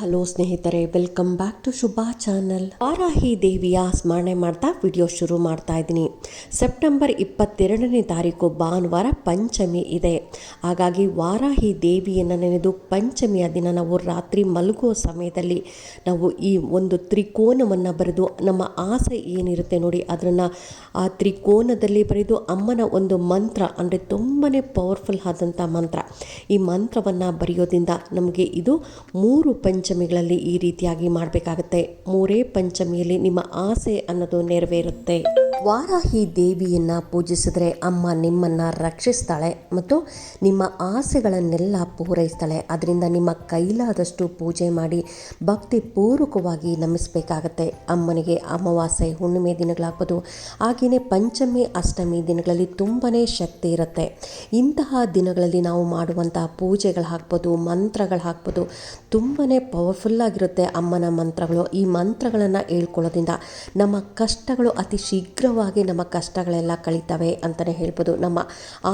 Hello ಸ್ನೇಹಿತರೆ, welcome back to Shubha channel. Varahi ದೇವಿಯ ಸ್ಮರಣೆ ಮಾಡ್ತಾ ವಿಡಿಯೋ ಶುರು ಮಾಡ್ತಾ ಇದ್ದೀನಿ. ಸೆಪ್ಟೆಂಬರ್ 22ನೇ ತಾರೀಕು ಭಾನುವಾರ ಪಂಚಮಿ ಇದೆ. ಹಾಗಾಗಿ ವಾರಾಹಿ ದೇವಿಯನ್ನು ನೆನೆದು ಪಂಚಮಿಯ ದಿನ ನಾವು ರಾತ್ರಿ ಮಲಗುವ ಸಮಯದಲ್ಲಿ ನಾವು ಈ ಒಂದು ತ್ರಿಕೋನವನ್ನು ಬರೆದು ನಮ್ಮ ಆಸೆ ಏನಿರುತ್ತೆ ನೋಡಿ ಅದನ್ನು ಆ ತ್ರಿಕೋನದಲ್ಲಿ ಬರೆದು ಅಮ್ಮನ ಒಂದು ಮಂತ್ರ ಅಂದರೆ ತುಂಬಾ ಪವರ್ಫುಲ್ ಆದಂಥ ಮಂತ್ರ. ಈ ಮಂತ್ರವನ್ನು ಬರೆಯೋದ್ರಿಂದ ನಮಗೆ ಇದು 3 ಪಂಚಮಿಗಳಲ್ಲಿ ಈ ರೀತಿಯಾಗಿ ಮಾಡಬೇಕಾಗತ್ತೆ. 3 ಪಂಚಮಿಯಲ್ಲಿ ನಿಮ್ಮ ಆಸೆ ಅನ್ನೋದು ನೆರವೇರುತ್ತೆ. ವಾರಾಹಿ ದೇವಿಯನ್ನು ಪೂಜಿಸಿದ್ರೆ ಅಮ್ಮ ನಿಮ್ಮನ್ನು ರಕ್ಷಿಸ್ತಾಳೆ ಮತ್ತು ನಿಮ್ಮ ಆಸೆಗಳನ್ನೆಲ್ಲ ಪೂರೈಸ್ತಾಳೆ. ಅದರಿಂದ ನಿಮ್ಮ ಕೈಲಾದಷ್ಟು ಪೂಜೆ ಮಾಡಿ ಭಕ್ತಿ ಪೂರ್ವಕವಾಗಿ ನಮಿಸಬೇಕಾಗತ್ತೆ ಅಮ್ಮನಿಗೆ. ಅಮಾವಾಸ್ಯೆ ಹುಣ್ಣಿಮೆ ದಿನಗಳಾಗ್ಬೋದು, ಹಾಗೆಯೇ ಪಂಚಮಿ ಅಷ್ಟಮಿ ದಿನಗಳಲ್ಲಿ ತುಂಬಾ ಶಕ್ತಿ ಇರುತ್ತೆ. ಇಂತಹ ದಿನಗಳಲ್ಲಿ ನಾವು ಮಾಡುವಂತಹ ಪೂಜೆಗಳು ಹಾಕ್ಬೋದು, ಮಂತ್ರಗಳು ಹಾಕ್ಬೋದು, ತುಂಬಾ ಪವರ್ಫುಲ್ಲಾಗಿರುತ್ತೆ ಅಮ್ಮನ ಮಂತ್ರಗಳು. ಈ ಮಂತ್ರಗಳನ್ನು ಹೇಳ್ಕೊಳ್ಳೋದ್ರಿಂದ ನಮ್ಮ ಕಷ್ಟಗಳು ಅತಿ ಶೀಘ್ರವಾಗಿ ನಮ್ಮ ಕಷ್ಟಗಳೆಲ್ಲ ಕಳೀತವೆ ಅಂತಲೇ ಹೇಳ್ಬೋದು. ನಮ್ಮ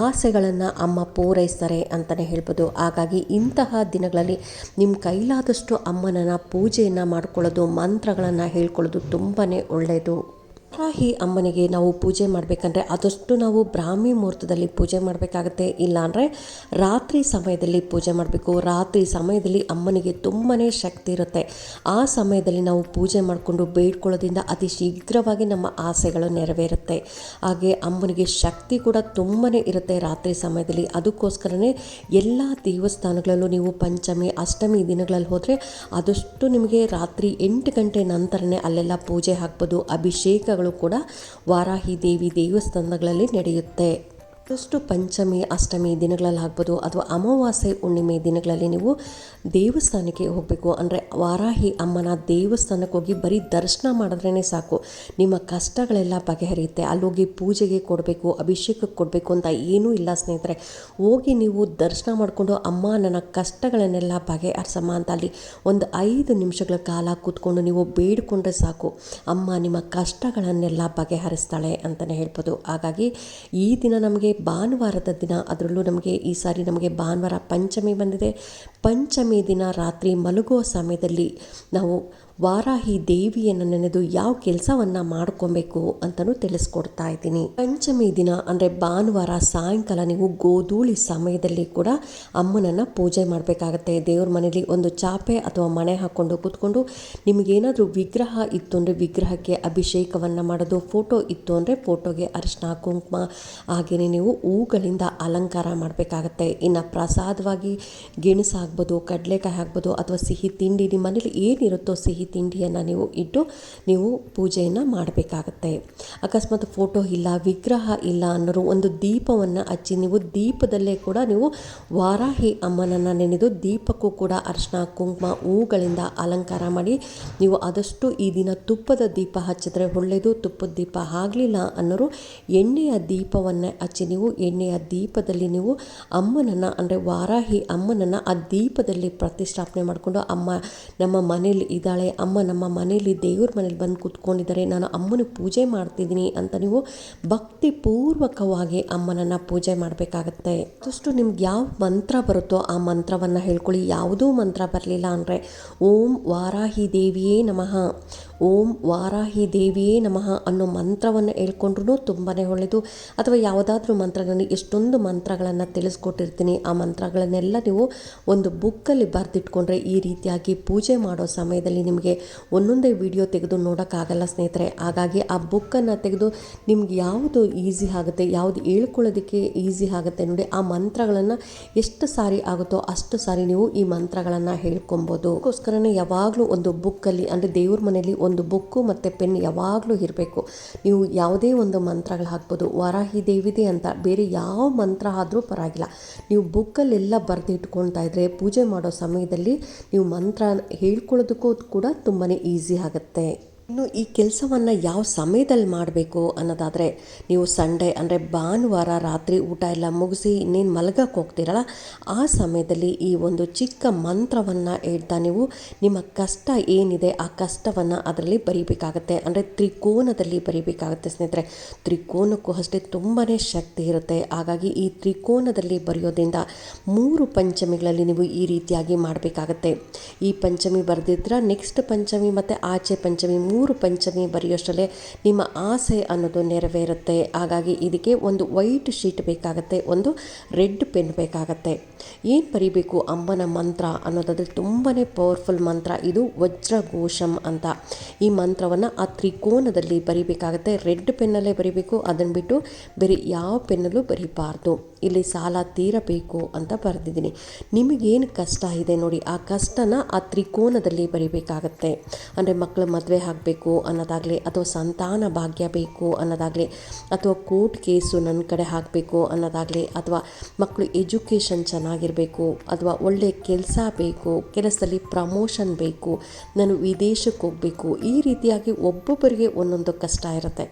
ಆಸೆಗಳನ್ನು ಅಮ್ಮ ಪೂರೈಸ್ತಾರೆ ಅಂತಲೇ ಹೇಳ್ಬೋದು. ಹಾಗಾಗಿ ಇಂತಹ ದಿನಗಳಲ್ಲಿ ನಿಮ್ಮ ಕೈಲಾದಷ್ಟು ಅಮ್ಮನ ಪೂಜೆಯನ್ನು ಮಾಡ್ಕೊಳ್ಳೋದು, ಮಂತ್ರಗಳನ್ನು ಹೇಳ್ಕೊಳ್ಳೋದು ತುಂಬಾ ಒಳ್ಳೆಯದು. ವಾರಾಹಿ ಅಮ್ಮನಿಗೆ ನಾವು ಪೂಜೆ ಮಾಡಬೇಕಂದ್ರೆ ಆದಷ್ಟು ನಾವು ಬ್ರಾಹ್ಮಿ ಮುಹೂರ್ತದಲ್ಲಿ ಪೂಜೆ ಮಾಡಬೇಕಾಗತ್ತೆ. ಇಲ್ಲಾಂದರೆ ರಾತ್ರಿ ಸಮಯದಲ್ಲಿ ಪೂಜೆ ಮಾಡಬೇಕು. ರಾತ್ರಿ ಸಮಯದಲ್ಲಿ ಅಮ್ಮನಿಗೆ ತುಂಬಾ ಶಕ್ತಿ ಇರುತ್ತೆ. ಆ ಸಮಯದಲ್ಲಿ ನಾವು ಪೂಜೆ ಮಾಡಿಕೊಂಡು ಬೇಡ್ಕೊಳ್ಳೋದ್ರಿಂದ ಅತಿ ಶೀಘ್ರವಾಗಿ ನಮ್ಮ ಆಸೆಗಳು ನೆರವೇರುತ್ತೆ. ಹಾಗೆ ಅಮ್ಮನಿಗೆ ಶಕ್ತಿ ಕೂಡ ತುಂಬಾ ಇರುತ್ತೆ ರಾತ್ರಿ ಸಮಯದಲ್ಲಿ. ಅದಕ್ಕೋಸ್ಕರನೇ ಎಲ್ಲ ದೇವಸ್ಥಾನಗಳಲ್ಲೂ ನೀವು ಪಂಚಮಿ ಅಷ್ಟಮಿ ದಿನಗಳಲ್ಲಿ ಹೋದರೆ ಆದಷ್ಟು ನಿಮಗೆ ರಾತ್ರಿ 8 ಗಂಟೆ ನಂತರನೇ ಅಲ್ಲೆಲ್ಲ ಪೂಜೆ ಹಾಕ್ಬೋದು. ಅಭಿಷೇಕಗಳು ಕೂಡ ವಾರಾಹಿ ದೇವಿ ದೇವಸ್ಥಾನಗಳಲ್ಲಿ ನಡೆಯುತ್ತೆ. ಆದಷ್ಟು ಪಂಚಮಿ ಅಷ್ಟಮಿ ದಿನಗಳಲ್ಲಿ ಆಗ್ಬೋದು ಅಥವಾ ಅಮಾವಾಸ್ಯೆ ಹುಣ್ಣಿಮೆ ದಿನಗಳಲ್ಲಿ ನೀವು ದೇವಸ್ಥಾನಕ್ಕೆ ಹೋಗಬೇಕು. ಅಂದರೆ ವಾರಾಹಿ ಅಮ್ಮನ ದೇವಸ್ಥಾನಕ್ಕೆ ಹೋಗಿ ಬರೀ ದರ್ಶನ ಮಾಡಿದ್ರೇ ಸಾಕು, ನಿಮ್ಮ ಕಷ್ಟಗಳೆಲ್ಲ ಬಗೆಹರಿಯುತ್ತೆ. ಅಲ್ಲೋಗಿ ಪೂಜೆಗೆ ಕೊಡಬೇಕು, ಅಭಿಷೇಕಕ್ಕೆ ಕೊಡಬೇಕು ಅಂತ ಏನೂ ಇಲ್ಲ ಸ್ನೇಹಿತರೆ. ಹೋಗಿ ನೀವು ದರ್ಶನ ಮಾಡಿಕೊಂಡು ಅಮ್ಮ ನನ್ನ ಕಷ್ಟಗಳನ್ನೆಲ್ಲ ಬಗೆಹರಿಸಮ್ಮ ಅಂತ ಅಲ್ಲಿ ಒಂದು 5 ನಿಮಿಷಗಳ ಕಾಲ ಕೂತ್ಕೊಂಡು ನೀವು ಬೇಡಿಕೊಂಡ್ರೆ ಸಾಕು, ಅಮ್ಮ ನಿಮ್ಮ ಕಷ್ಟಗಳನ್ನೆಲ್ಲ ಬಗೆಹರಿಸ್ತಾಳೆ ಅಂತಲೇ ಹೇಳ್ಬೋದು. ಹಾಗಾಗಿ ಈ ದಿನ ನಮಗೆ ಭಾನುವಾರದ ದಿನ, ಅದರಲ್ಲೂ ನಮಗೆ ಈ ಸಾರಿ ನಮಗೆ ಭಾನುವಾರ ಪಂಚಮಿ ಬಂದಿದೆ. ಪಂಚಮಿ ದಿನ ರಾತ್ರಿ ಮಲಗುವ ಸಮಯದಲ್ಲಿ ನಾವು ವಾರಾಹಿ ದೇವಿಯನ್ನು ನೆನೆದು ಯಾವ ಕೆಲಸವನ್ನು ಮಾಡ್ಕೊಬೇಕು ಅಂತಲೂ ತಿಳಿಸ್ಕೊಡ್ತಾ ಇದ್ದೀನಿ. ಪಂಚಮಿ ದಿನ ಅಂದರೆ ಭಾನುವಾರ ಸಾಯಂಕಾಲ ನೀವು ಗೋಧೂಳಿ ಸಮಯದಲ್ಲಿ ಕೂಡ ಅಮ್ಮನನ್ನು ಪೂಜೆ ಮಾಡಬೇಕಾಗತ್ತೆ. ದೇವ್ರ ಮನೆಯಲ್ಲಿ ಒಂದು ಚಾಪೆ ಅಥವಾ ಮಣೆ ಹಾಕ್ಕೊಂಡು ಕೂತ್ಕೊಂಡು ನಿಮಗೇನಾದರೂ ವಿಗ್ರಹ ಇತ್ತು ಅಂದರೆ ವಿಗ್ರಹಕ್ಕೆ ಅಭಿಷೇಕವನ್ನು ಮಾಡೋದು, ಫೋಟೋ ಇತ್ತು ಅಂದರೆ ಫೋಟೋಗೆ ಅರಿಶಿನ ಕುಂಕುಮ ಹಾಗೆಯೇ ನೀವು ಹೂಗಳಿಂದ ಅಲಂಕಾರ ಮಾಡಬೇಕಾಗತ್ತೆ. ಇನ್ನು ಪ್ರಸಾದವಾಗಿ ಗೆಣಸಾಗ್ಬೋದು, ಕಡಲೆಕಾಯಿ ಹಾಕ್ಬೋದು ಅಥವಾ ಸಿಹಿ ತಿಂಡಿ ನಿಮ್ಮ ಮನೇಲಿ ಏನಿರುತ್ತೋ ಸಿಹಿ ತಿಂಡಿಯನ್ನು ನೀವು ಇಟ್ಟು ನೀವು ಪೂಜೆಯನ್ನು ಮಾಡಬೇಕಾಗತ್ತೆ. ಅಕಸ್ಮಾತ್ ಫೋಟೋ ಇಲ್ಲ, ವಿಗ್ರಹ ಇಲ್ಲ ಅನ್ನೋರು ಒಂದು ದೀಪವನ್ನು ಹಚ್ಚಿ ನೀವು ದೀಪದಲ್ಲೇ ಕೂಡ ನೀವು ವಾರಾಹಿ ಅಮ್ಮನನ್ನು ನೆನೆದು ದೀಪಕ್ಕೂ ಕೂಡ ಅರಿಶಿನ ಕುಂಕುಮ ಹೂಗಳಿಂದ ಅಲಂಕಾರ ಮಾಡಿ ನೀವು ಆದಷ್ಟು ಈ ದಿನ ತುಪ್ಪದ ದೀಪ ಹಚ್ಚಿದ್ರೆ ಒಳ್ಳೆಯದು. ತುಪ್ಪದ ದೀಪ ಆಗಲಿಲ್ಲ ಅನ್ನೋರು ಎಣ್ಣೆಯ ದೀಪವನ್ನು ಹಚ್ಚಿ ನೀವು ಎಣ್ಣೆಯ ದೀಪದಲ್ಲಿ ನೀವು ಅಮ್ಮನನ್ನು ಅಂದರೆ ವಾರಾಹಿ ಅಮ್ಮನನ್ನು ಆ ದೀಪದಲ್ಲಿ ಪ್ರತಿಷ್ಠಾಪನೆ ಮಾಡಿಕೊಂಡು ಅಮ್ಮ ನಮ್ಮ ಮನೇಲಿ ಇದ್ದಾಳೆ, ಅಮ್ಮ ನಮ್ಮ ಮನೇಲಿ ದೇವ್ರ ಮನೇಲಿ ಬಂದು ಕೂತ್ಕೊಂಡಿದ್ದಾರೆ, ನಾನು ಅಮ್ಮನ ಪೂಜೆ ಮಾಡ್ತಿದ್ದೀನಿ ಅಂತ ನೀವು ಭಕ್ತಿ ಪೂರ್ವಕವಾಗಿ ಅಮ್ಮನನ್ನು ಪೂಜೆ ಮಾಡಬೇಕಾಗತ್ತೆ. ಆದಷ್ಟು ನಿಮ್ಗೆ ಯಾವ ಮಂತ್ರ ಬರುತ್ತೋ ಆ ಮಂತ್ರವನ್ನು ಹೇಳ್ಕೊಳ್ಳಿ. ಯಾವುದೂ ಮಂತ್ರ ಬರಲಿಲ್ಲ ಅಂದರೆ ಓಂ ವಾರಾಹಿ ದೇವಿಯೇ ನಮಃ, ಓಂ ವಾರಾಹಿ ದೇವಿಯೇ ನಮಃ ಅನ್ನೋ ಮಂತ್ರವನ್ನು ಹೇಳ್ಕೊಂಡ್ರೂ ತುಂಬಾ ಒಳ್ಳೆಯದು. ಅಥವಾ ಯಾವುದಾದ್ರೂ ಮಂತ್ರ, ನಾನು ಎಷ್ಟೊಂದು ಮಂತ್ರಗಳನ್ನು ತಿಳಿಸ್ಕೊಟ್ಟಿರ್ತೀನಿ, ಆ ಮಂತ್ರಗಳನ್ನೆಲ್ಲ ನೀವು ಒಂದು ಬುಕ್ಕಲ್ಲಿ ಬರೆದಿಟ್ಕೊಂಡ್ರೆ ಈ ರೀತಿಯಾಗಿ ಪೂಜೆ ಮಾಡೋ ಸಮಯದಲ್ಲಿ ನಿಮಗೆ ಒಂದೊಂದೇ ವಿಡಿಯೋ ತೆಗೆದು ನೋಡೋಕ್ಕಾಗಲ್ಲ ಸ್ನೇಹಿತರೆ. ಹಾಗಾಗಿ ಆ ಬುಕ್ಕನ್ನು ತೆಗೆದು ನಿಮ್ಗೆ ಯಾವುದು ಈಸಿ ಆಗುತ್ತೆ, ಯಾವುದು ಹೇಳ್ಕೊಳ್ಳೋದಕ್ಕೆ ಈಸಿ ಆಗುತ್ತೆ ನೋಡಿ, ಆ ಮಂತ್ರಗಳನ್ನು ಎಷ್ಟು ಸಾರಿ ಆಗುತ್ತೋ ಅಷ್ಟು ಸಾರಿ ನೀವು ಈ ಮಂತ್ರಗಳನ್ನು ಹೇಳ್ಕೊಬೋದು. ಅದಕ್ಕೋಸ್ಕರನೇ ಯಾವಾಗಲೂ ಒಂದು ಬುಕ್ಕಲ್ಲಿ ಅಂದರೆ ದೇವ್ರ ಮನೆಯಲ್ಲಿ ಒಂದು ಬುಕ್ಕು ಮತ್ತು ಪೆನ್ ಯಾವಾಗಲೂ ಇರಬೇಕು. ನೀವು ಯಾವುದೇ ಒಂದು ಮಂತ್ರಗಳು ಹಾಕ್ಬೋದು. ವಾರಾಹಿ ದೇವಿದೆ ಅಂತ ಬೇರೆ ಯಾವ ಮಂತ್ರ ಆದರೂ ಪರವಾಗಿಲ್ಲ, ನೀವು ಬುಕ್ಕಲ್ಲೆಲ್ಲ ಬರೆದಿಟ್ಕೊಳ್ತಾ ಇದ್ದರೆ ಪೂಜೆ ಮಾಡೋ ಸಮಯದಲ್ಲಿ ನೀವು ಮಂತ್ರ ಹೇಳ್ಕೊಳ್ಳೋದಕ್ಕೂ ಕೂಡ ತುಂಬಾ ಈಸಿ ಆಗುತ್ತೆ. ಇನ್ನು ಈ ಕೆಲಸವನ್ನು ಯಾವ ಸಮಯದಲ್ಲಿ ಮಾಡಬೇಕು ಅನ್ನೋದಾದರೆ, ನೀವು ಸಂಡೇ ಅಂದರೆ ಭಾನುವಾರ ರಾತ್ರಿ ಊಟ ಎಲ್ಲ ಮುಗಿಸಿ ಇನ್ನೇನು ಮಲಗಕ್ಕೆ ಹೋಗ್ತೀರಲ್ಲ, ಆ ಸಮಯದಲ್ಲಿ ಈ ಒಂದು ಚಿಕ್ಕ ಮಂತ್ರವನ್ನು ಹೇಳ್ತಾ ನೀವು ನಿಮ್ಮ ಕಷ್ಟ ಏನಿದೆ ಆ ಕಷ್ಟವನ್ನು ಅದರಲ್ಲಿ ಬರೀಬೇಕಾಗತ್ತೆ. ಅಂದರೆ ತ್ರಿಕೋನದಲ್ಲಿ ಬರೀಬೇಕಾಗತ್ತೆ ಸ್ನೇಹಿತರೆ. ತ್ರಿಕೋನಕ್ಕೂ ಅಷ್ಟೇ ತುಂಬಾ ಶಕ್ತಿ ಇರುತ್ತೆ. ಹಾಗಾಗಿ ಈ ತ್ರಿಕೋನದಲ್ಲಿ ಬರೆಯೋದ್ರಿಂದ 3 ಪಂಚಮಿಗಳಲ್ಲಿ ನೀವು ಈ ರೀತಿಯಾಗಿ ಮಾಡಬೇಕಾಗತ್ತೆ. ಈ ಪಂಚಮಿ ಬರೆದಿದ್ರೆ ನೆಕ್ಸ್ಟ್ ಪಂಚಮಿ ಮತ್ತು ಆಚೆ ಪಂಚಮಿ 3 ಪಂಚಮಿ ಬರೆಯೋಷ್ಟರಲ್ಲೇ ನಿಮ್ಮ ಆಸೆ ಅನ್ನೋದು ನೆರವೇರುತ್ತೆ. ಹಾಗಾಗಿ ಇದಕ್ಕೆ ಒಂದು ವೈಟ್ ಶೀಟ್ ಬೇಕಾಗುತ್ತೆ, ಒಂದು ರೆಡ್ ಪೆನ್ ಬೇಕಾಗತ್ತೆ. ಏನು ಬರೀಬೇಕು ಅಮ್ಮನ ಮಂತ್ರ ಅನ್ನೋದಾದರೆ ತುಂಬಾ ಪವರ್ಫುಲ್ ಮಂತ್ರ ಇದು, ವಜ್ರಘೋಷಂ ಅಂತ. ಈ ಮಂತ್ರವನ್ನು ಆ ತ್ರಿಕೋನದಲ್ಲಿ ಬರೀಬೇಕಾಗತ್ತೆ. ರೆಡ್ ಪೆನ್ನಲ್ಲೇ ಬರೀಬೇಕು, ಅದನ್ನು ಬಿಟ್ಟು ಬೇರೆ ಯಾವ ಪೆನ್ನಲ್ಲೂ ಬರೀಬಾರ್ದು. ಇಲ್ಲಿ ಸಾಲ ತೀರಬೇಕು ಅಂತ ಬರೆದಿದ್ದೀನಿ. ನಿಮಗೇನು ಕಷ್ಟ ಇದೆ ನೋಡಿ, ಆ ಕಷ್ಟನ ಆ ತ್ರಿಕೋನದಲ್ಲಿ ಬರೀಬೇಕಾಗತ್ತೆ. ಅಂದರೆ ಮಕ್ಕಳ ಮದುವೆ ಆಗಬೇಕು ಅನ್ನೋದಾಗಲಿ, ಅಥವಾ ಸಂತಾನ ಭಾಗ್ಯ ಬೇಕು ಅನ್ನೋದಾಗಲಿ, ಅಥವಾ ಕೋರ್ಟ್ ಕೇಸು ನನ್ನ ಕಡೆ ಹಾಕಬೇಕು ಅನ್ನೋದಾಗಲಿ, ಅಥವಾ ಮಕ್ಕಳು ಎಜುಕೇಷನ್ ಚೆನ್ನಾಗಿರಬೇಕು, ಅಥವಾ ಒಳ್ಳೆಯ ಕೆಲಸ ಬೇಕು, ಕೆಲಸದಲ್ಲಿ ಪ್ರಮೋಷನ್ ಬೇಕು, ನಾನು ವಿದೇಶಕ್ಕೆ ಹೋಗಬೇಕು. ಈ ರೀತಿಯಾಗಿ ಒಬ್ಬೊಬ್ಬರಿಗೆ ಒಂದೊಂದು ಕಷ್ಟ ಇರುತ್ತೆ.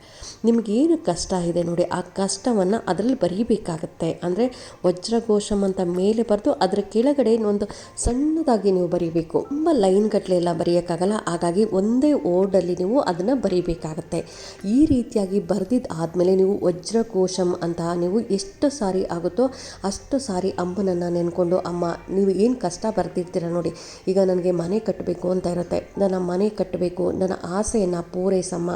ನಿಮಗೇನು ಕಷ್ಟ ಇದೆ ನೋಡಿ, ಆ ಕಷ್ಟವನ್ನು ಅದರಲ್ಲಿ ಬರೀಬೇಕಾಗತ್ತೆ. ಅಂದರೆ ವಜ್ರಘೋಷಂ ಅಂತ ಮೇಲೆ ಬರೆದು ಅದರ ಕೆಳಗಡೆ ಒಂದು ಸಣ್ಣದಾಗಿ ನೀವು ಬರೀಬೇಕು. ತುಂಬ ಲೈನ್ ಗಟ್ಟಲೆ ಎಲ್ಲ ಬರೆಯೋಕ್ಕಾಗಲ್ಲ. ಹಾಗಾಗಿ ಒಂದೇ ಓರ್ಡಲ್ಲಿ ನೀವು ಅದನ್ನು ಬರೀಬೇಕಾಗತ್ತೆ. ಈ ರೀತಿಯಾಗಿ ಬರೆದಿದ್ದು ಆದಮೇಲೆ ನೀವು ವಜ್ರಘೋಷಂ ಅಂತ ನೀವು ಎಷ್ಟು ಸಾರಿ ಆಗುತ್ತೋ ಅಷ್ಟು ಸಾರಿ ಅಮ್ಮನನ್ನು ನೆನ್ಕೊಂಡು, ಅಮ್ಮ ನೀವು ಏನು ಕಷ್ಟ ಬರ್ತಿರ್ತೀರ ನೋಡಿ, ಈಗ ನನಗೆ ಮನೆ ಕಟ್ಟಬೇಕು ಅಂತ ಇರುತ್ತೆ, ನನ್ನ ಮನೆ ಕಟ್ಟಬೇಕು, ನನ್ನ ಆಸೆಯನ್ನು ಪೂರೈಸಮ್ಮ,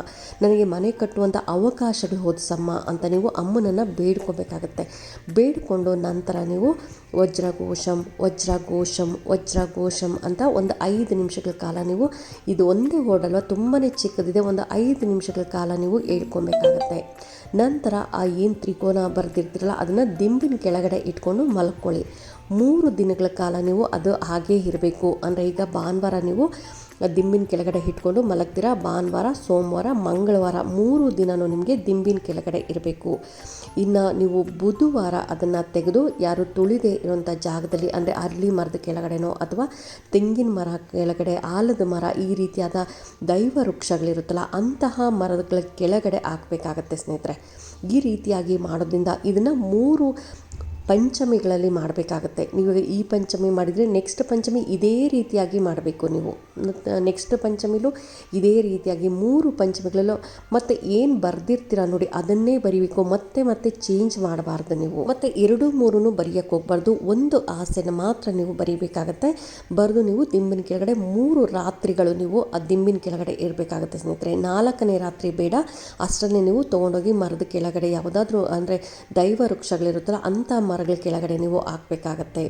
ನನಗೆ ಮನೆ ಕಟ್ಟುವಂಥ ಅವಕಾಶಗಳು ಹೊದಿಸಮ್ಮ ಅಂತ ನೀವು ಅಮ್ಮನನ್ನು ಬೇಡ್ಕೋಬೇಕಾಗತ್ತೆ. ಬೇಡಿಕೊಂಡು ನಂತರ ನೀವು ವಜ್ರಘೋಷಂ ವಜ್ರಘೋಷಂ ವಜ್ರಘೋಷಂ ಅಂತ ಒಂದು 5 ನಿಮಿಷಗಳ ಕಾಲ ನೀವು, ಇದು ಒಂದೇ ಓಡಲ್ವ ತುಂಬಾ ಚಿಕ್ಕದಿದೆ, ಒಂದು 5 ನಿಮಿಷಗಳ ಕಾಲ ನೀವು ಹೇಳ್ಕೊಬೇಕಾಗತ್ತೆ. ನಂತರ ಆ ಏನು ತ್ರಿಕೋನ ಬರೆದಿರ್ತೀರಲ್ಲ ಅದನ್ನು ದಿಂಬಿನ ಕೆಳಗಡೆ ಇಟ್ಕೊಂಡು ಮಲ್ಕೊಳ್ಳಿ. 3 ದಿನಗಳ ಕಾಲ ನೀವು ಅದು ಹಾಗೇ ಇರಬೇಕು. ಅಂದರೆ ಈಗ ಭಾನುವಾರ ನೀವು ದಿಂಬಿನ ಕೆಳಗಡೆ ಇಟ್ಕೊಂಡು ಮಲಗ್ತೀರಾ, ಭಾನುವಾರ, ಸೋಮವಾರ, ಮಂಗಳವಾರ 3 ದಿನವೂ ನಿಮಗೆ ದಿಂಬಿನ ಕೆಳಗಡೆ ಇರಬೇಕು. ಇನ್ನು ನೀವು ಬುಧವಾರ ಅದನ್ನು ತೆಗೆದು ಯಾರು ತುಳಿದೇ ಇರುವಂಥ ಜಾಗದಲ್ಲಿ, ಅಂದರೆ ಅರಳಿ ಮರದ ಕೆಳಗಡೆನೋ ಅಥವಾ ತೆಂಗಿನ ಮರ ಕೆಳಗಡೆ, ಆಲದ ಮರ, ಈ ರೀತಿಯಾದ ದೈವ ವೃಕ್ಷಗಳಿರುತ್ತಲ್ಲ ಅಂತಹ ಮರಗಳ ಕೆಳಗಡೆ ಹಾಕಬೇಕಾಗತ್ತೆ ಸ್ನೇಹಿತರೆ. ಈ ರೀತಿಯಾಗಿ ಮಾಡೋದ್ರಿಂದ ಇದನ್ನು 3 ಪಂಚಮಿಗಳಲ್ಲಿ ಮಾಡಬೇಕಾಗತ್ತೆ. ನೀವು ಈ ಪಂಚಮಿ ಮಾಡಿದರೆ ನೆಕ್ಸ್ಟ್ ಪಂಚಮಿ ಇದೇ ರೀತಿಯಾಗಿ ಮಾಡಬೇಕು. ನೀವು ನೆಕ್ಸ್ಟ್ ಪಂಚಮಿಲೂ ಇದೇ ರೀತಿಯಾಗಿ 3 ಪಂಚಮಿಗಳಲ್ಲೂ ಮತ್ತೆ ಏನು ಬರೆದಿರ್ತೀರ ನೋಡಿ ಅದನ್ನೇ ಬರೀಬೇಕು. ಮತ್ತೆ ಚೇಂಜ್ ಮಾಡಬಾರ್ದು. ನೀವು ಮತ್ತೆ 2, 3 ಬರೆಯೋಕ್ಕೆ ಹೋಗ್ಬಾರ್ದು. ಒಂದು ಆಸೆನ ಮಾತ್ರ ನೀವು ಬರೀಬೇಕಾಗತ್ತೆ. ಬರೆದು ನೀವು ದಿಂಬಿನ ಕೆಳಗಡೆ 3 ರಾತ್ರಿಗಳು ನೀವು ಆ ದಿಂಬಿನ ಕೆಳಗಡೆ ಇರಬೇಕಾಗತ್ತೆ ಸ್ನೇಹಿತರೆ. 4ನೇ ರಾತ್ರಿ ಬೇಡ, ಅಷ್ಟನ್ನೇ ನೀವು ತೊಗೊಂಡೋಗಿ ಮರದ ಕೆಳಗಡೆ ಯಾವುದಾದ್ರೂ ಅಂದರೆ ದೈವ ವೃಕ್ಷಗಳಿರುತ್ತಲ್ಲ ಅಂಥ ಮರಗಳ ಕೆಳಗಡೆ ನೀವು ಹಾಕಬೇಕಾಗತ್ತೆ.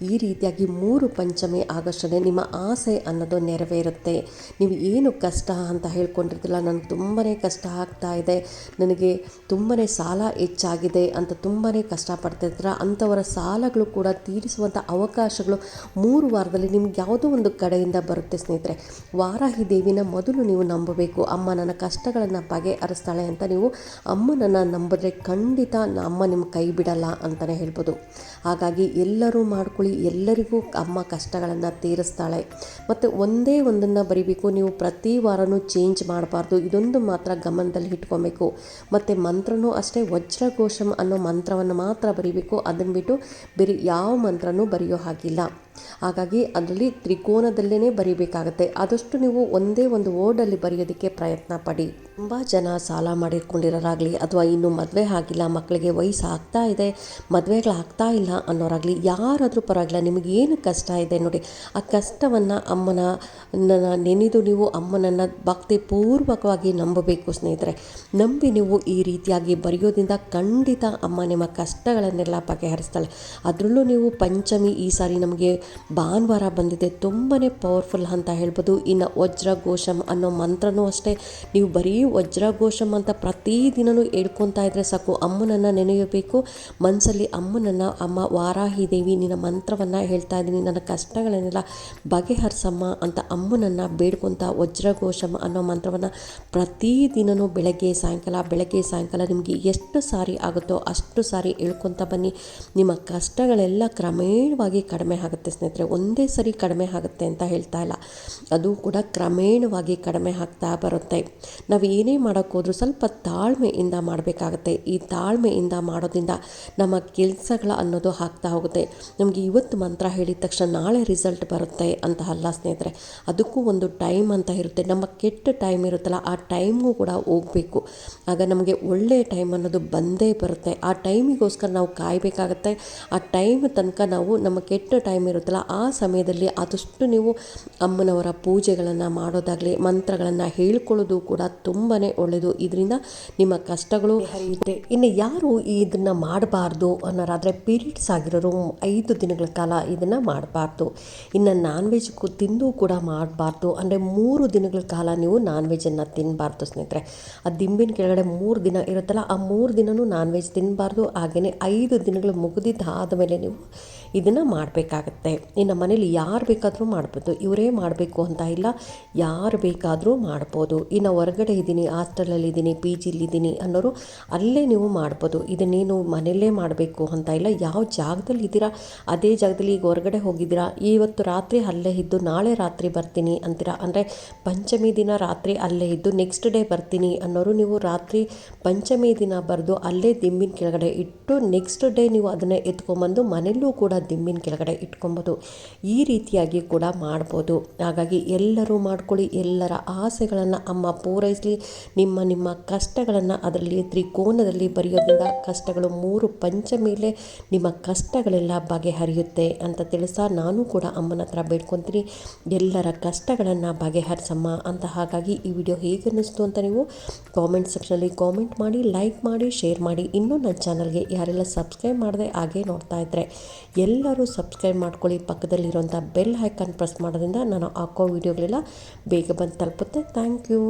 ಈ ರೀತಿಯಾಗಿ 3 ಪಂಚಮಿ ಆಗಷ್ಟೇ ನಿಮ್ಮ ಆಸೆ ಅನ್ನೋದು ನೆರವೇರುತ್ತೆ. ನೀವು ಏನು ಕಷ್ಟ ಅಂತ ಹೇಳ್ಕೊಂಡಿರ್ತಿಲ್ಲ, ನನಗೆ ತುಂಬಾ ಕಷ್ಟ ಆಗ್ತಾ ಇದೆ, ನನಗೆ ತುಂಬಾ ಸಾಲ ಹೆಚ್ಚಾಗಿದೆ ಅಂತ ತುಂಬಾ ಕಷ್ಟಪಡ್ತಿರ್ತೀರ, ಅಂಥವರ ಸಾಲಗಳು ಕೂಡ ತೀರಿಸುವಂಥ ಅವಕಾಶಗಳು 3 ವಾರದಲ್ಲಿ ನಿಮ್ಗೆ ಯಾವುದೋ ಒಂದು ಕಡೆಯಿಂದ ಬರುತ್ತೆ ಸ್ನೇಹಿತರೆ. ವಾರಾಹಿ ದೇವಿನ ಮೊದಲು ನೀವು ನಂಬಬೇಕು. ಅಮ್ಮ ನನ್ನ ಕಷ್ಟಗಳನ್ನು ಬಗೆಹರಿಸ್ತಾಳೆ ಅಂತ ನೀವು ಅಮ್ಮನನ್ನು ನಂಬಿದ್ರೆ ಖಂಡಿತ ಅಮ್ಮ ನಿಮ್ಮ ಕೈ ಬಿಡಲ್ಲ ಅಂತಲೇ ಹೇಳ್ಬೋದು. ಹಾಗಾಗಿ ಎಲ್ಲರೂ ಮಾಡ್ಕೊಳ್ಳಿ, ಎಲ್ಲರಿಗೂ ಅಮ್ಮ ಕಷ್ಟಗಳನ್ನು ತೀರಿಸ್ತಾಳೆ. ಮತ್ತು ಒಂದೇ ಒಂದನ್ನು ಬರೀಬೇಕು, ನೀವು ಪ್ರತಿ ವಾರನೂ ಚೇಂಜ್ ಮಾಡಬಾರ್ದು. ಇದೊಂದು ಮಾತ್ರ ಗಮನದಲ್ಲಿ ಇಟ್ಕೊಬೇಕು. ಮತ್ತು ಮಂತ್ರನೂ ಅಷ್ಟೇ, ವಜ್ರಘೋಷಂ ಅನ್ನೋ ಮಂತ್ರವನ್ನು ಮಾತ್ರ ಬರೀಬೇಕು. ಅದನ್ನು ಬಿಟ್ಟು ಬೇರೆ ಯಾವ ಮಂತ್ರನೂ ಬರೆಯೋ ಹಾಗಿಲ್ಲ. ಹಾಗಾಗಿ ಅದರಲ್ಲಿ ತ್ರಿಕೋನದಲ್ಲೇ ಬರೀಬೇಕಾಗತ್ತೆ. ಆದಷ್ಟು ನೀವು ಒಂದೇ ಒಂದು ವರ್ಡಲ್ಲಿ ಬರೆಯೋದಕ್ಕೆ ಪ್ರಯತ್ನ ಪಡಿ. ತುಂಬ ಜನ ಸಾಲ ಮಾಡಿಟ್ಕೊಂಡಿರೋರಾಗಲಿ, ಅಥವಾ ಇನ್ನೂ ಮದುವೆ ಆಗಿಲ್ಲ, ಮಕ್ಕಳಿಗೆ ವಯಸ್ಸು ಆಗ್ತಾ ಇದೆ, ಮದುವೆಗಳಾಗ್ತಾ ಇಲ್ಲ ಅನ್ನೋರಾಗಲಿ, ಯಾರಾದರೂ ಪರವಾಗಿಲ್ಲ, ನಿಮಗೇನು ಕಷ್ಟ ಇದೆ ನೋಡಿ ಆ ಕಷ್ಟವನ್ನು ಅಮ್ಮನ ನೆನೆದು ನೀವು ಅಮ್ಮನನ್ನು ಭಕ್ತಿಪೂರ್ವಕವಾಗಿ ನಂಬಬೇಕು ಸ್ನೇಹಿತರೆ. ನಂಬಿ ನೀವು ಈ ರೀತಿಯಾಗಿ ಬರೆಯೋದ್ರಿಂದ ಖಂಡಿತ ಅಮ್ಮ ನಿಮ್ಮ ಕಷ್ಟಗಳನ್ನೆಲ್ಲ ಬಗೆಹರಿಸ್ತಾಳೆ. ಅದರಲ್ಲೂ ನೀವು ಪಂಚಮಿ ಈ ಸಾರಿ ನಮಗೆ ಭಾನುವಾರ ಬಂದಿದೆ, ತುಂಬಾ ಪವರ್ಫುಲ್ ಅಂತ ಹೇಳ್ಬೋದು. ಇನ್ನು ವಜ್ರಘೋಷಂ ಅನ್ನೋ ಮಂತ್ರನೂ ಅಷ್ಟೇ, ನೀವು ಬರೀ ವಜ್ರಘೋಷಂ ಅಂತ ಪ್ರತಿದಿನವೂ ಹೇಳ್ಕೊತಾ ಇದ್ದರೆ ಸಾಕು. ಅಮ್ಮನನ್ನು ನೆನೆಯಬೇಕು ಮನಸ್ಸಲ್ಲಿ, ಅಮ್ಮನನ್ನು, ಅಮ್ಮ ವಾರಾಹಿ ದೇವಿ ನಿನ್ನ ಮಂತ್ರವನ್ನು ಹೇಳ್ತಾ ಇದ್ದೀನಿ, ನನ್ನ ಕಷ್ಟಗಳನ್ನೆಲ್ಲ ಬಗೆಹರಿಸಮ್ಮ ಅಂತ ಅಮ್ಮನನ್ನು ಬೇಡ್ಕೊತ ವಜ್ರಘೋಷಂ ಅನ್ನೋ ಮಂತ್ರವನ್ನು ಪ್ರತಿದಿನವೂ ಬೆಳಗ್ಗೆ ಸಾಯಂಕಾಲ ನಿಮಗೆ ಎಷ್ಟು ಸಾರಿ ಆಗುತ್ತೋ ಅಷ್ಟು ಸಾರಿ ಹೇಳ್ಕೊತ ಬನ್ನಿ. ನಿಮ್ಮ ಕಷ್ಟಗಳೆಲ್ಲ ಕ್ರಮೇಣವಾಗಿ ಕಡಿಮೆ ಆಗುತ್ತೆ ಸ್ನೇಹಿತರೆ. ಒಂದೇ ಸರಿ ಕಡಿಮೆ ಆಗುತ್ತೆ ಅಂತ ಹೇಳ್ತಾ ಇಲ್ಲ, ಅದು ಕೂಡ ಕ್ರಮೇಣವಾಗಿ ಕಡಿಮೆ ಆಗ್ತಾ ಬರುತ್ತೆ. ನಾವು ಏನೇ ಮಾಡೋಕ್ಕೋದ್ರೂ ಸ್ವಲ್ಪ ತಾಳ್ಮೆಯಿಂದ ಮಾಡಬೇಕಾಗತ್ತೆ. ಈ ತಾಳ್ಮೆಯಿಂದ ಮಾಡೋದ್ರಿಂದ ನಮ್ಮ ಕೆಲಸಗಳ ಅನ್ನೋದು ಆಗ್ತಾ ಹೋಗುತ್ತೆ. ನಮಗೆ ಇವತ್ತು ಮಂತ್ರ ಹೇಳಿದ ತಕ್ಷಣ ನಾಳೆ ರಿಸಲ್ಟ್ ಬರುತ್ತೆ ಅಂತ ಅಲ್ಲ ಸ್ನೇಹಿತರೆ, ಅದಕ್ಕೂ ಒಂದು ಟೈಮ್ ಅಂತ ಇರುತ್ತೆ. ನಮ್ಮ ಕೆಟ್ಟ ಟೈಮ್ ಇರುತ್ತಲ್ಲ, ಆ ಟೈಮ್ಗೂ ಕೂಡ ಹೋಗಬೇಕು. ಆಗ ನಮಗೆ ಒಳ್ಳೆಯ ಟೈಮ್ ಅನ್ನೋದು ಬಂದೇ ಬರುತ್ತೆ. ಆ ಟೈಮಿಗೋಸ್ಕರ ನಾವು ಕಾಯಬೇಕಾಗತ್ತೆ. ಆ ಟೈಮ್ ತನಕ ನಾವು ನಮ್ಮ ಕೆಟ್ಟ ಟೈಮ್ ಇರುತ್ತಲ್ಲ, ಆ ಸಮಯದಲ್ಲಿ ಆದಷ್ಟು ನೀವು ಅಮ್ಮನವರ ಪೂಜೆಗಳನ್ನು ಮಾಡೋದಾಗಲಿ, ಮಂತ್ರಗಳನ್ನು ಹೇಳ್ಕೊಳ್ಳೋದು ಕೂಡ ತುಂಬಾ ಒಳ್ಳೆಯದು. ಇದರಿಂದ ನಿಮ್ಮ ಕಷ್ಟಗಳು ಹರಿಯುತ್ತೆ. ಇನ್ನು ಯಾರು ಇದನ್ನು ಮಾಡಬಾರ್ದು ಅನ್ನೋರಾದರೆ ಪೀರಿಯಡ್ಸ್ ಆಗಿರೋರು 5 ದಿನಗಳ ಕಾಲ ಇದನ್ನು ಮಾಡಬಾರ್ದು. ಇನ್ನು ನಾನ್ ವೆಜ್ ತಿಂದು ಕೂಡ ಮಾಡಬಾರ್ದು. ಅಂದರೆ 3 ದಿನಗಳ ಕಾಲ ನೀವು ನಾನ್ ವೆಜ್ಜನ್ನು ತಿನ್ನಬಾರ್ದು ಸ್ನೇಹಿತರೆ. ಆ ದಿಂಬಿನ ಕೆಳಗಡೆ 3 ದಿನ ಇರುತ್ತಲ್ಲ, ಆ 3 ದಿನವೂ ನಾನ್ ವೆಜ್ ತಿನ್ನಬಾರ್ದು. ಹಾಗೆಯೇ 5 ದಿನಗಳು ಮುಗಿದಿದ್ದಾದ ಮೇಲೆ ನೀವು ಇದನ್ನು ಮಾಡಬೇಕಾಗತ್ತೆ. ಇನ್ನು ಮನೇಲಿ ಯಾರು ಬೇಕಾದರೂ ಮಾಡ್ಬೋದು, ಇವರೇ ಮಾಡಬೇಕು ಅಂತ ಇಲ್ಲ, ಯಾರು ಬೇಕಾದರೂ ಮಾಡ್ಬೋದು. ಇನ್ನು ಹೊರಗಡೆ ಇದ್ದೀನಿ, ಹಾಸ್ಟೆಲಲ್ಲಿದ್ದೀನಿ, ಪಿ ಜಿಲಿದ್ದೀನಿ ಅನ್ನೋರು ಅಲ್ಲೇ ನೀವು ಮಾಡ್ಬೋದು. ಇದನ್ನೇನು ಮನೆಯಲ್ಲೇ ಮಾಡಬೇಕು ಅಂತ ಇಲ್ಲ. ಯಾವ ಜಾಗದಲ್ಲಿ ಇದ್ದೀರಾ ಅದೇ ಜಾಗದಲ್ಲಿ, ಈಗ ಹೊರಗಡೆ ಹೋಗಿದ್ದೀರಾ, ಇವತ್ತು ರಾತ್ರಿ ಅಲ್ಲೇ ಇದ್ದು ನಾಳೆ ರಾತ್ರಿ ಬರ್ತೀನಿ ಅಂತೀರಾ, ಅಂದರೆ ಪಂಚಮಿ ದಿನ ರಾತ್ರಿ ಅಲ್ಲೇ ಇದ್ದು ನೆಕ್ಸ್ಟ್ ಡೇ ಬರ್ತೀನಿ ಅನ್ನೋರು, ನೀವು ರಾತ್ರಿ ಪಂಚಮಿ ದಿನ ಬರೆದು ಅಲ್ಲೇ ದಿಂಬಿನ ಕೆಳಗಡೆ ಇಟ್ಟು ನೆಕ್ಸ್ಟ್ ಡೇ ನೀವು ಅದನ್ನು ಎತ್ಕೊಂಬಂದು ಮನೆಯಲ್ಲೂ ಕೂಡ ದಿಂಬಿನ ಕೆಳಗಡೆ ಇಟ್ಕೊಬೋದು. ಈ ರೀತಿಯಾಗಿ ಕೂಡ ಮಾಡ್ಬೋದು. ಹಾಗಾಗಿ ಎಲ್ಲರೂ ಮಾಡ್ಕೊಳ್ಳಿ. ಎಲ್ಲರ ಆಸೆಗಳನ್ನು ಅಮ್ಮ ಪೂರೈಸಲಿ. ನಿಮ್ಮ ಕಷ್ಟಗಳನ್ನು ಅದರಲ್ಲಿ ತ್ರಿಕೋನದಲ್ಲಿ ಬರೆಯೋದ್ರಿಂದ ಕಷ್ಟಗಳು 3 ಪಂಚಮೇಲೆ ನಿಮ್ಮ ಕಷ್ಟಗಳೆಲ್ಲ ಬಗೆಹರಿಯುತ್ತೆ ಅಂತ ತಿಳಿಸ ನಾನು ಕೂಡ ಅಮ್ಮನ ಹತ್ರ ಬೇಡ್ಕೊತೀನಿ, ಎಲ್ಲರ ಕಷ್ಟಗಳನ್ನು ಬಗೆಹರಿಸಮ್ಮ ಅಂತ. ಹಾಗಾಗಿ ಈ ವಿಡಿಯೋ ಹೇಗೆ ಅನ್ನಿಸ್ತು ಅಂತ ನೀವು ಕಾಮೆಂಟ್ ಸೆಕ್ಷನಲ್ಲಿ ಕಾಮೆಂಟ್ ಮಾಡಿ, ಲೈಕ್ ಮಾಡಿ, ಶೇರ್ ಮಾಡಿ. ಇನ್ನೂ ನನ್ನ ಚಾನಲ್ಗೆ ಯಾರೆಲ್ಲ ಸಬ್ಸ್ಕ್ರೈಬ್ ಮಾಡದೆ ಹಾಗೆ ನೋಡ್ತಾ ಇದ್ದರೆ ಎಲ್ಲರೂ ಸಬ್ಸ್ಕ್ರೈಬ್ ಮಾಡ್ಕೊಳ್ಳಿ. ಪಕ್ಕದಲ್ಲಿರುವಂಥ ಬೆಲ್ ಐಕಾನ್ ಪ್ರೆಸ್ ಮಾಡೋದ್ರಿಂದ ನಾನು ಹಾಕೋ ವಿಡಿಯೋಗಳೆಲ್ಲ ಬೇಗ ಬಂದು ತಲುಪುತ್ತೆ. Thank you.